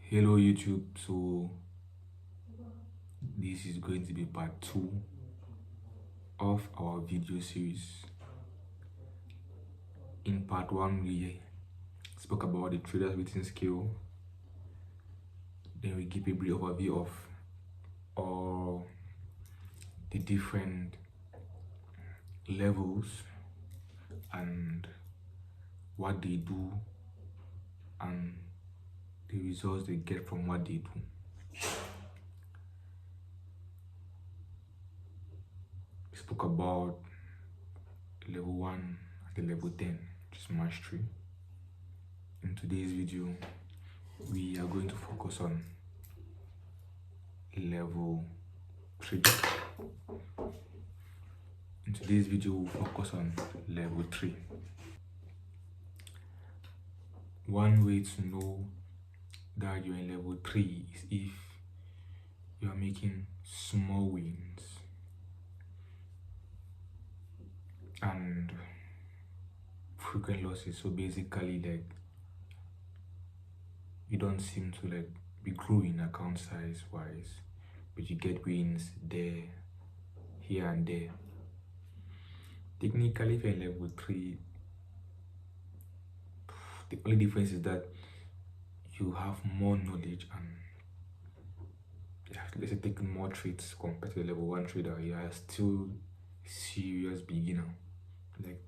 Hello YouTube, so this is going to be part 2 of our video series. In part 1 we spoke about the trader's written skill, then we give a brief overview of all the different levels and what they do and the results they get from what they do. We spoke about level 1 and the level 10, which is mastery. In today's video, we are going to focus on level 3. In today's video, we'll focus on level 3. One way to know that you're in level 3 is if you are making small wins and frequent losses. So basically, like, you don't seem to be growing account size wise, but you get wins there, here and there. Technically, if you're in level 3, the only difference is that you have more knowledge and let's say taking more trades compared to the level 1 trader. You are still serious beginner, like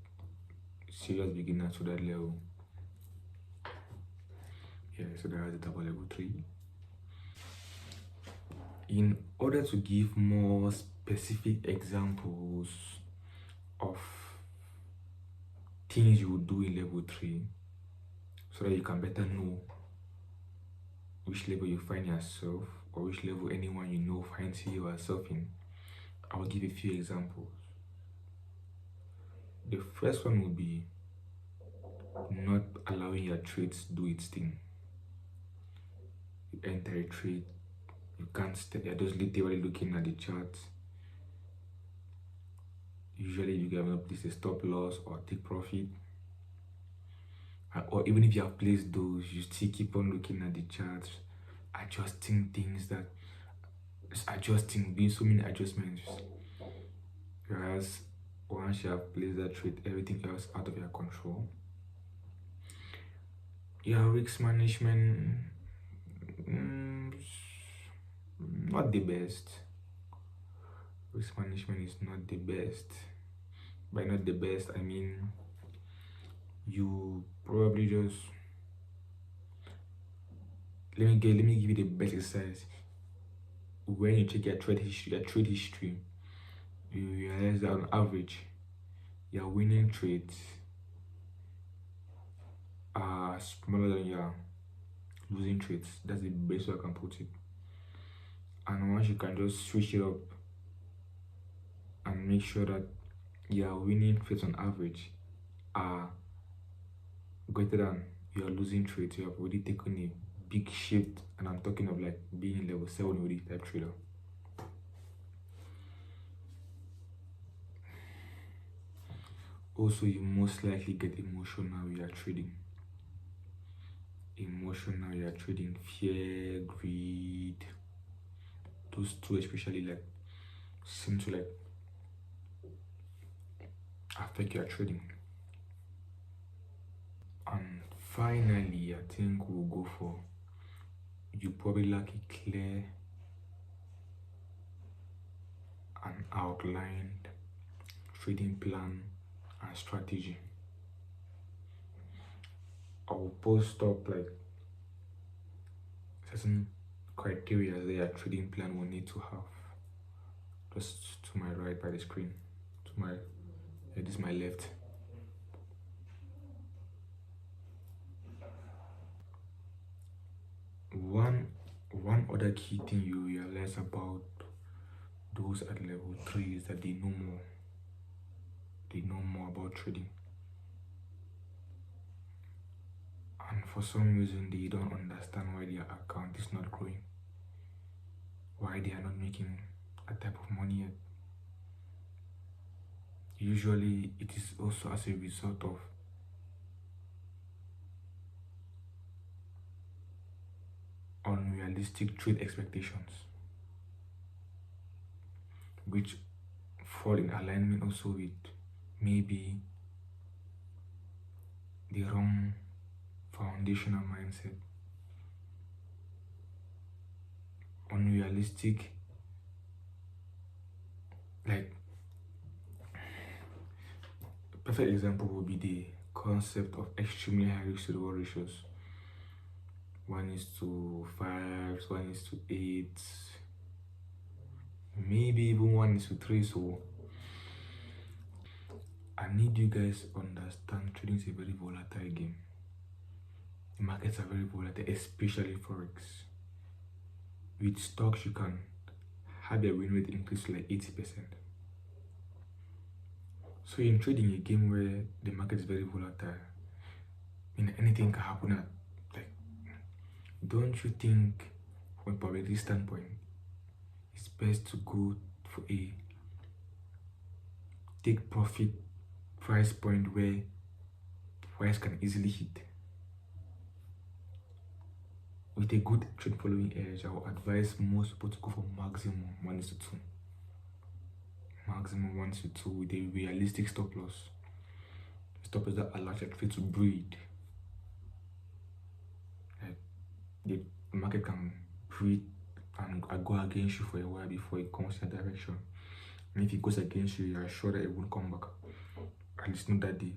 serious beginner to that level. Yeah, so that is the double level 3. In order to give more specific examples of things you would do in level 3, so that you can better know which level you find yourself or which level anyone you know finds yourself in, I will give a few examples. The first one will be not allowing your trades to do its thing. You enter a trade, you can't stay, you're just literally looking at the chart. Usually you can place a stop loss or take profit, or even if you have placed those, you still keep on looking at the charts, adjusting things, doing so many adjustments. Whereas once you have placed that trade, everything else out of your control. Your risk management, not the best. Risk management is not the best. By not the best, I mean you probably just let me give you the best exercise. When you check your trade history, you realize that on average your winning trades are smaller than your losing trades. That's the best way I can put it. And once you can just switch it up and make sure that your winning trades on average are greater than your losing trades, you have already taken a big shift. And I'm talking of like being level 7 already type trader. Also, you most likely get emotional when you are trading. Emotional, you are trading, fear, greed, those two especially seem to affect your trading. And finally, I think we'll go for, you probably lack a clear and outlined trading plan and strategy. I will post up certain criteria that your trading plan will need to have. Just to my right by the screen, this is my left. One other key thing you realize about those at level 3 is that they know more about trading, and for some reason they don't understand why their account is not growing, why they are not making a type of money yet. Usually it is also as a result of unrealistic trade expectations, which fall in alignment also with maybe the wrong foundational mindset. Unrealistic, like, a perfect example would be the concept of extremely high risk to reward ratios. 1:5, 1:8, maybe even 1:3. So I need you guys to understand trading is a very volatile game. The markets are very volatile, especially forex. With stocks, you can have your win rate increase to like 80%. So in trading a game where the market is very volatile, anything can happen at, like, don't you think from a probability standpoint it's best to go for a take profit price point where price can easily hit? With a good trade following edge, I will advise most people to go for maximum 1:2. Maximum 1:2 with a realistic stop loss. Stop loss that allows your trade to breathe. Like, the market can breathe and go against you for a while before it comes in your direction. And if it goes against you, you are sure that it won't come back. At least not that day.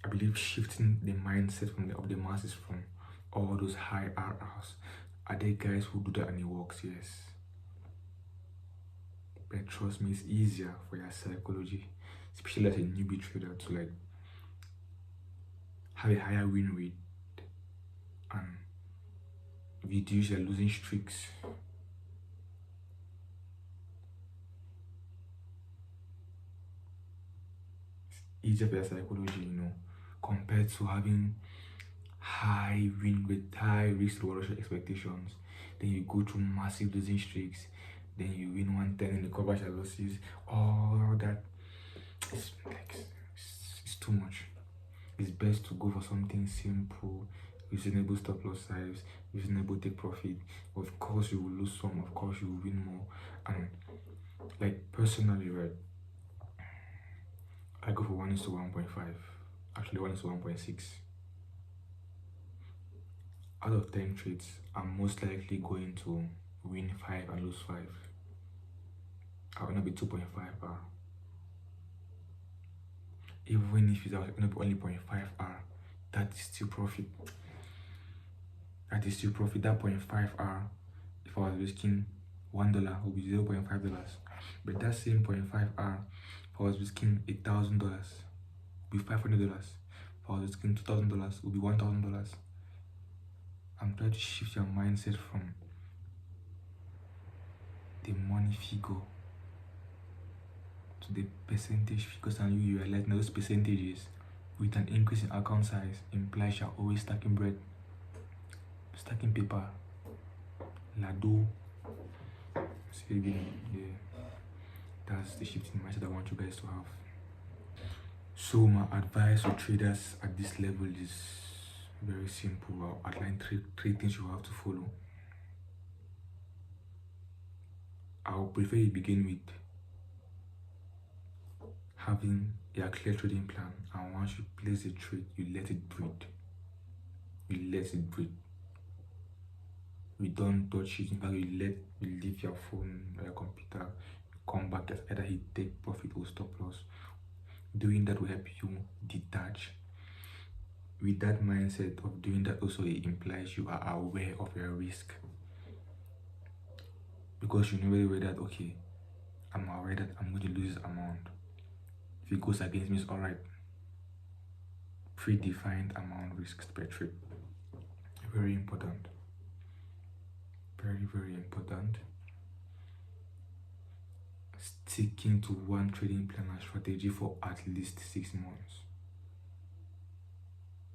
I believe shifting the mindset of the masses from all those high RRs. Are there guys who do that and it works? Yes. But trust me, it's easier for your psychology, especially as a newbie trader, to like have a higher win rate and reduce your losing streaks. It's easier for your psychology, compared to having high win rate, high risk reward expectations. Then you go through massive losing streaks, then you win 110 and recover your losses. All that, it's too much. It's best to go for something simple, reasonable stop loss size, reasonable take profit. Of course you will lose some, of course you will win more. And like, personally, right, I go for 1:1.5, actually 1:1.6. Out of 10 trades, I'm most likely going to win 5 and lose 5. I will not be 2.5R. Even if it's only 0.5R, that is still profit. That 0.5R, if I was risking $1, would be $0.5. But that same 0.5R, if I was risking $1,000, would be $500. If I was risking $2,000, would be $1,000. I'm trying to shift your mindset from the money figure to the percentage figures, and you realize those percentages with an increase in account size implies you're always stacking bread, stacking paper, lado. See again, yeah. That's the shift in mindset I want you guys to have. So my advice to traders at this level is very simple. I'll outline three things you have to follow. I'll prefer you begin with having a clear trading plan, and once you place a trade, you let it breathe. You don't touch it. In fact, you leave your phone or your computer, come back as either hit take profit or stop loss. Doing that will help you detach. With that mindset of doing that, also it implies you are aware of your risk, because you know very well that, okay, I'm aware that I'm going to lose this amount. If it goes against me, it's all right. Predefined amount risks per trade. Very important. Very, very important. Sticking to one trading plan and strategy for at least 6 months.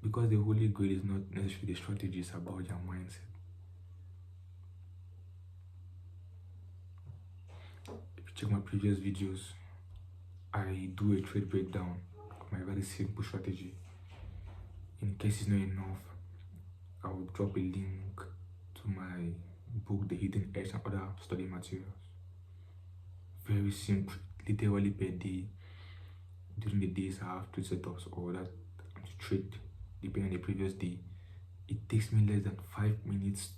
Because the holy grail is not necessarily the strategy, it's about your mindset. If you check my previous videos, I do a trade breakdown of my very simple strategy. In case it's not enough, I will drop a link to my book, The Hidden Edge, and other study materials. Very simple, literally per day. During the days I have two setups or that I'm strict, depending on the previous day. It takes me less than 5 minutes,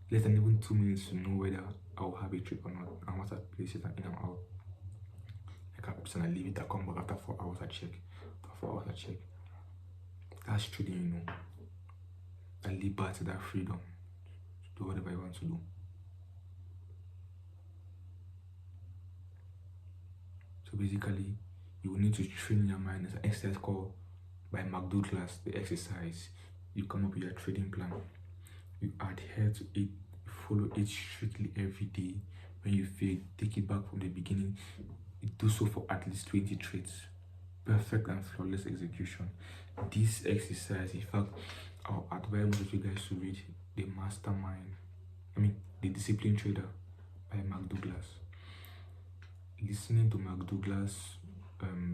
less than even 2 minutes to know whether I will have a trade or not. And once I place it, I'm in and out. I leave it, I come back after 4 hours, I check. After 4 hours, I check. That's trading, That liberty, that freedom to do whatever I want to do. So basically, you will need to train your mind. There's an exercise called by McDouglas, the exercise. You come up with your trading plan. You adhere to it, you follow it strictly every day. When you fail, take it back from the beginning. You do so for at least 20 trades. Perfect and flawless execution. This exercise, in fact, I'll advise most of you guys to read The Disciplined Trader by McDouglas. Listening to McDouglas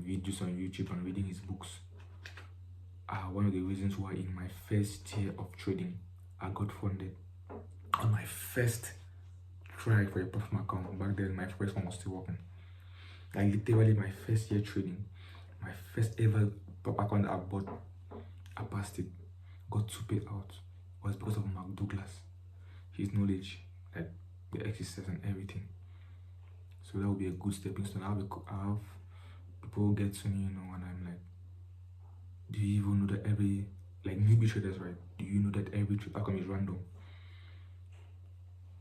videos on YouTube and reading his books are one of the reasons why in my first year of trading, I got funded. On my first try for a platform account, back then my first one was still working. Like literally my first year trading, my first ever top account that I bought, I passed it, got to pay out, was because of McDouglas, his knowledge, like the exercise and everything. So that would be a good stepping stone. I have people get to me, and I'm like, do you even know that every, like newbie traders, right? Do you know that every trade outcome is random?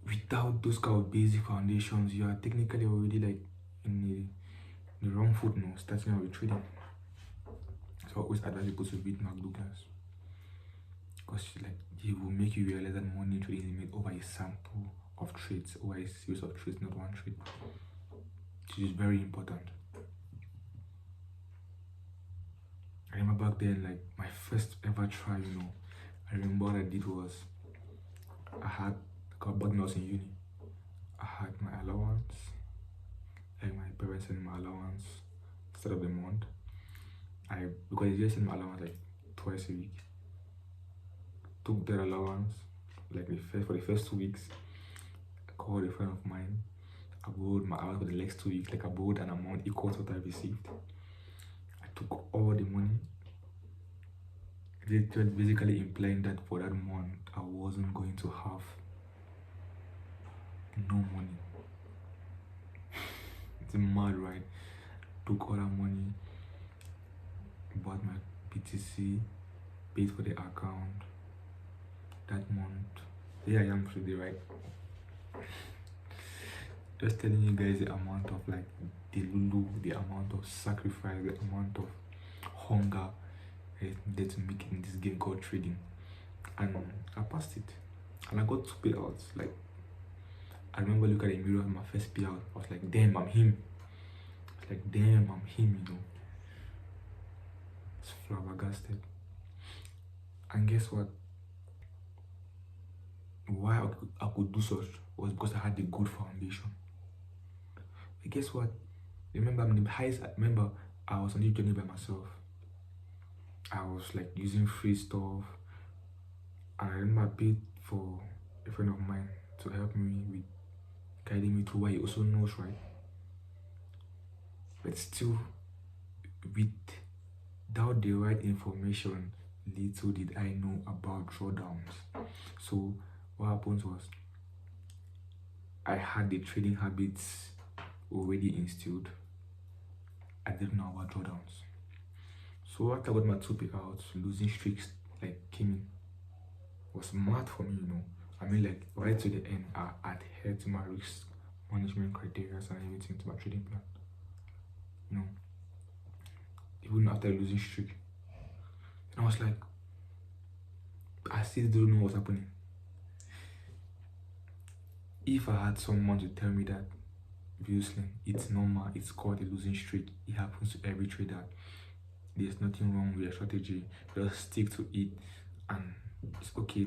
Without those kind of basic foundations, you are technically already like in the wrong foot now, starting out with trading. So I always advise people to read McDouglas, because like he will make you realize that money trading is made over a sample of trades, over a series of trades, not one trade, which is very important. I remember back then, like my first ever try, I remember what I did was, back when I was in uni, I had my allowance, like my parents sent my allowance start of the month. Because they just sent my allowance like twice a week, took their allowance like for the first 2 weeks. I called a friend of mine, I borrowed my allowance for the next 2 weeks, like I borrowed an amount equal to what I received. I took all the money. It was basically implying that for that month I wasn't going to have no money. It's mad, right? Took all that money, bought my BTC, paid for the account that month. Here I am today, right? Just telling you guys the amount of like the amount of sacrifice, the amount of hunger there to make it in this game called trading. And I passed it, and I got 2 payouts. Like I remember looking at the mirror of my first payout, I was like, damn, I'm him. It's flabbergasted. And guess what? Why I could do such was because I had a good foundation. But guess what? Remember, I was on this journey by myself. I was like using free stuff, and I remember I paid for a friend of mine to help me with guiding me through what he also knows, right? But still, without the right information, little did I know about drawdowns. So what happened was, I had the trading habits already instilled. I didn't know about drawdowns. So after I got my 2 payouts, losing streaks like came in. It was mad for me, like right to the end, I adhered to my risk management criteria and everything, to my trading plan. Even after losing streak, and I was like, I still don't know what's happening. If I had someone to tell me that, obviously, it's normal, it's called a losing streak, it happens to every trader, there's nothing wrong with your strategy, just stick to it and it's okay.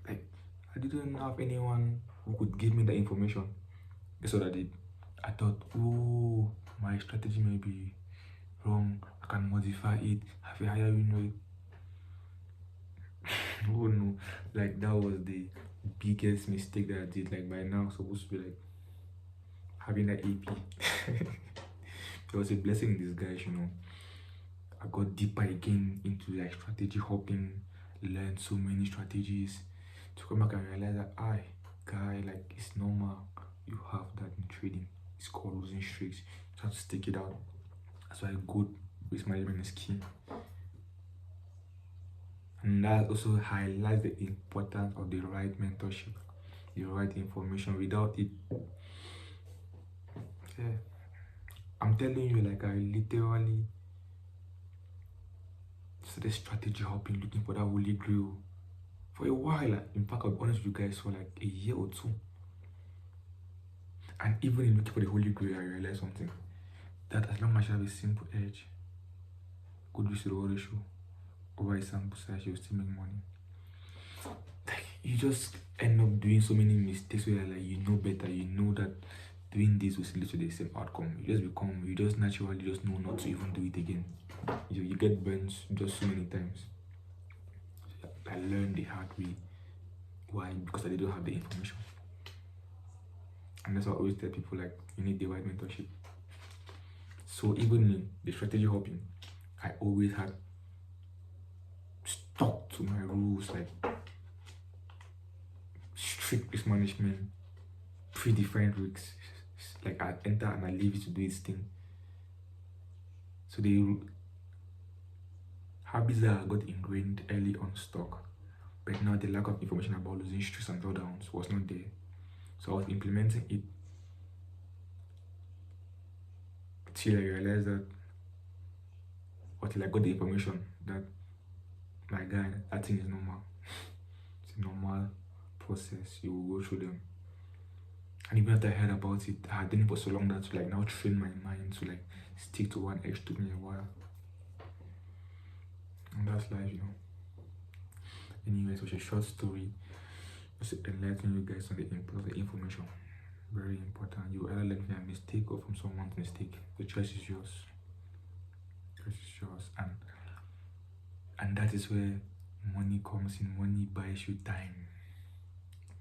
Like, I didn't have anyone who could give me the information. Guess what I did? I thought, oh, my strategy may be wrong, I can modify it, have a higher win rate. Oh no, Like that was the biggest mistake that I did. Like by now, I'm supposed to be like having that AP. It was a blessing in disguise, you know. I got deeper again into like strategy hopping, learned so many strategies to come back and realize that I guy, like it's normal. You have that in trading. It's called losing streaks. You have to stick it out. That's why good risk management is key. And that also highlights the importance of the right mentorship, the right information. Without it, yeah, I'm telling you, like I literally started strategy hopping, looking for that holy grail for a while. In fact, I'll be honest with you guys, for like a year or two. And even in looking for the holy grail, I realized something, that as long as you have a simple edge, good risk to reward ratio over a sample size, you'll still make money. Like you just end up doing so many mistakes where like you know better, you know that doing this will still lead to the same outcome. You just naturally just know not to even do it again. You get burnt just so many times. I learned the hard way. Why? Because I didn't have the information. And that's why I always tell people, like, you need the right mentorship. So even in the strategy hopping, I always had stuck to my rules, like strict risk management, predefined risks. Like I enter and I leave it to do its thing. So the habits that I got ingrained early on stock, but now the lack of information about losing streaks and drawdowns was not there. So I was implementing it till I realized that, or till I got the information that my guy, that thing is normal. It's a normal process. You will go through them. And even after I heard about it, I had done it for so long that to like now train my mind to like stick to one edge took me a while. And that's life, you know. Anyways, it was a short story just to enlighten you guys on the importance of information. Very important. You either learn from a mistake or from someone's mistake. The choice is yours. The choice is yours. And that is where money comes in. Money buys you time.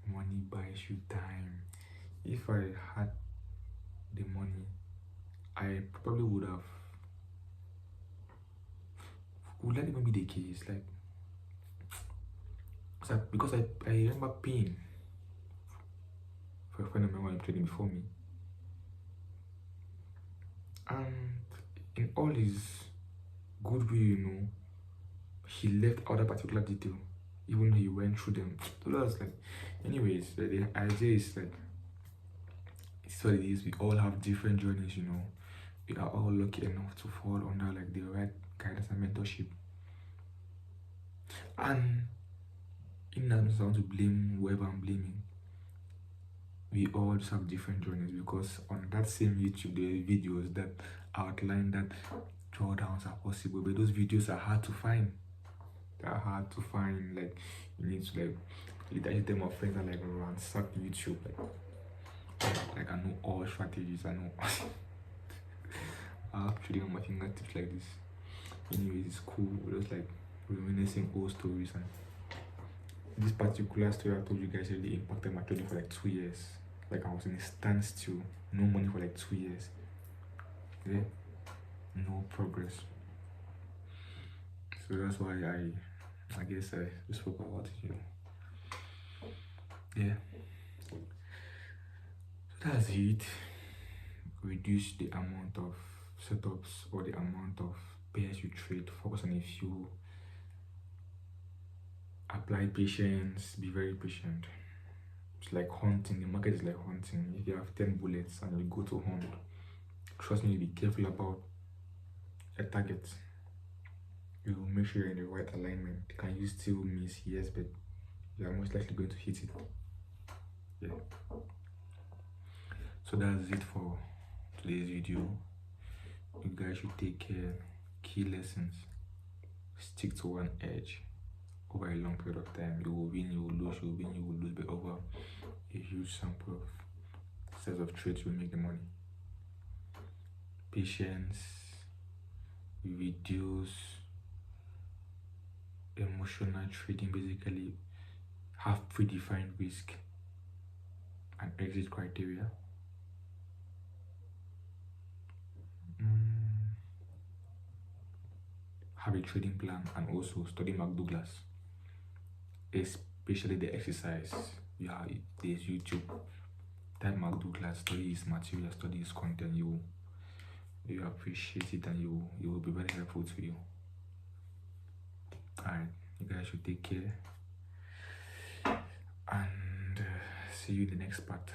Money buys you time. If I had the money, I probably would that even be the case? Like, because I remember paying for a friend of mine who trading before me, and in all his good will, you know, he left out that particular detail, even though he went through them. So that's like, anyways, the idea is like, it's what it is. We all have different journeys, you know. We are all lucky enough to fall under like the right guidance and mentorship. And in that sense, I want to blame whoever I'm blaming. We all just have different journeys, because on that same YouTube there are videos that outline that drawdowns are possible, but those videos are hard to find. They are hard to find. Like you need to like literally tell my friends and like ransack YouTube. Like I know all strategies. I know. I have trading on my fingertips like this. Anyways, it's cool. We're just like reminiscing old stories, and this particular story I told you guys really impacted my trading for like 2 years. Like I was in a standstill, no money for like 2 years. Yeah, no progress. So that's why I guess I spoke about it, you know. Yeah. So that's it. Reduce the amount of setups or the amount of pairs you trade. Focus on a few. Apply patience. Be very patient. It's like hunting. The market is like hunting. If you have 10 bullets and you go to hunt, trust me, be careful about your target. You will make sure you're in the right alignment. Can you still miss? Yes, but you are most likely going to hit it. Yeah. So that's it for today's video. You guys should take care. Key lessons: stick to one edge over a long period of time. You will win, you will lose, you will win, you will lose, but over a huge sample of sets of trades will make the money. Patience, reduce emotional trading, basically have predefined risk and exit criteria. Have a trading plan and also study McDouglas, especially the exercise. Yeah, there's YouTube. Type McDouglas, study his material, study his content. You appreciate it and you will be very helpful to you. Alright, you guys should take care and see you in the next part.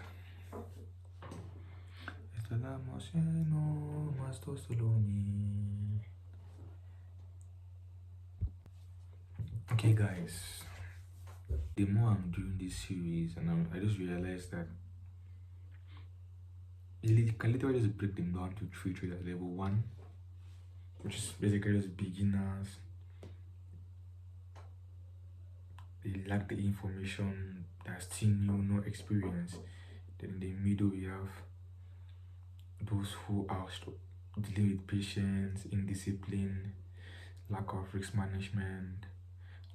Okay guys, the more I'm doing this series and I just realized that you can literally just break them down to 3 traders. Level 1, which is basically just beginners. They lack the information, they're still new, no experience. Then in the middle we have those who are dealing with patience, indiscipline, lack of risk management,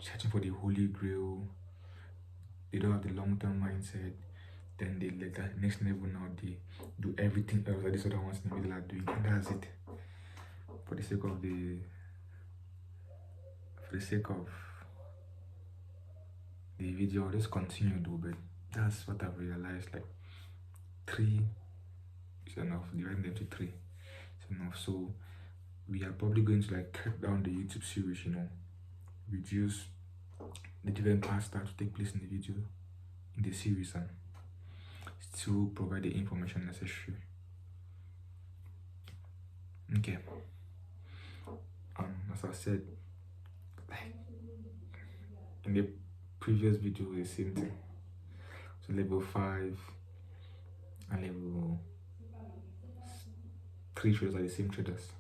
searching for the holy grail. They don't have the long-term mindset. Then they let that next level now, they do everything else that this other ones in the middle are doing, and that's it. For the sake of the video, I'll just continue to do, but that's what I've realized. Like 3 is enough. Dividing them to 3 is enough. So we are probably going to like cut down the YouTube series, reduce the different parts that to take place in the video, in the series, and still provide the information necessary. Okay. As I said, in the previous video, the same thing. So level 5 and level 3 traders are the same traders.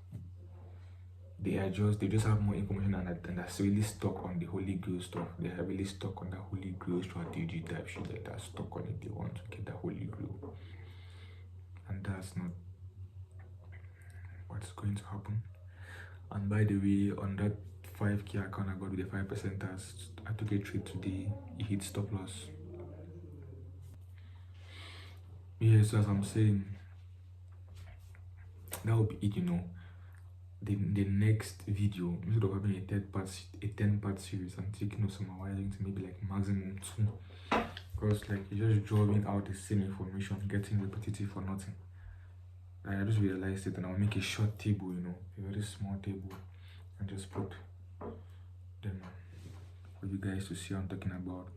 They just have more information and that's really stuck on the holy grail stuff. They are really stuck on the holy grail strategy type shit. Like they're stuck on it. They want to get the holy grail, and that's not what's going to happen. And by the way, on that 5K account I got with the 5%ers, I took a trade today. It hit stop loss. Yeah, so as I'm saying, that will be it. The next video, instead of having a 10-part series, I'm taking off some wiring to maybe like maximum 2, because like you're just drawing out the same information, getting repetitive for nothing. I just realized it, and I'll make a short table, a very small table, and just put them for you guys to see what I'm talking about.